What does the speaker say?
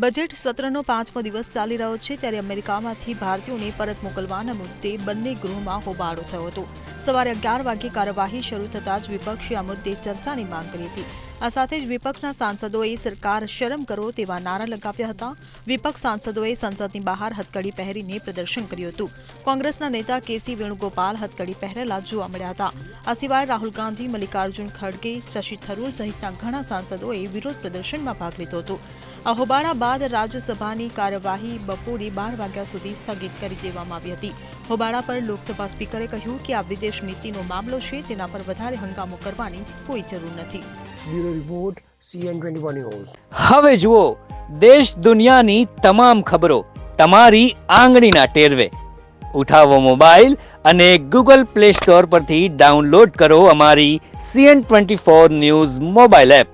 Budget સત્રનો 5મો દિવસ ચાલી રહ્યો છે ત્યારે અમેરિકામાંથી ભારતીયોને પરત મોકલવાના મુદ્દે બંને ગૃહમાં હોબાળો થયો હતો. સવારે 11 વાગે કાર્યવાહી શરૂ થતાં જ વિપક્ષે આ મુદ્દે ચર્ચાની માંગ કરી હતી. આ સાથે જ વિપક્ષના સાંસદોએ સરકાર શરમ કરો તેવા નારા લગાવ્યા હતા. વિપક્ષ સાંસદોએ સંસદની બહાર હથકડી પહેરીને પ્રદર્શન કર્યું હતું. કોંગ્રેસના નેતા કેસી વેણુગોપાલ હથકડી પહેરેલા જોવા મળ્યા હતા. આ સિવાય રાહુલ ગાંધી, મલ્લિકાર્જુન ખડગે, શશી થરૂર સહિતના ઘણા સાંસદોએ વિરોધ પ્રદર્શનમાં ભાગ લીધો હતો. આ હોબાળા બાદ રાજ્યસભાની કાર્યવાહી બપોરે 12 વાગ્યા સુધી સ્થગિત કરી દેવામાં આવી હતી. હોબાળા પર લોકસભા સ્પીકરે કહ્યું કે આ વિદેશ નીતિનો મામલો છે, તેના પર વધારે હંગામો કરવાની કોઈ જરૂર નથી. Bureau report CN21 news. હવે જુઓ દેશ દુનિયાની તમામ ખબરો તમારી આંગળીના ટેરવે. ઉઠાવો મોબાઈલ અને Google Play Store પરથી ડાઉનલોડ કરો અમારી CN24 ન્યૂઝ મોબાઈલ એપ.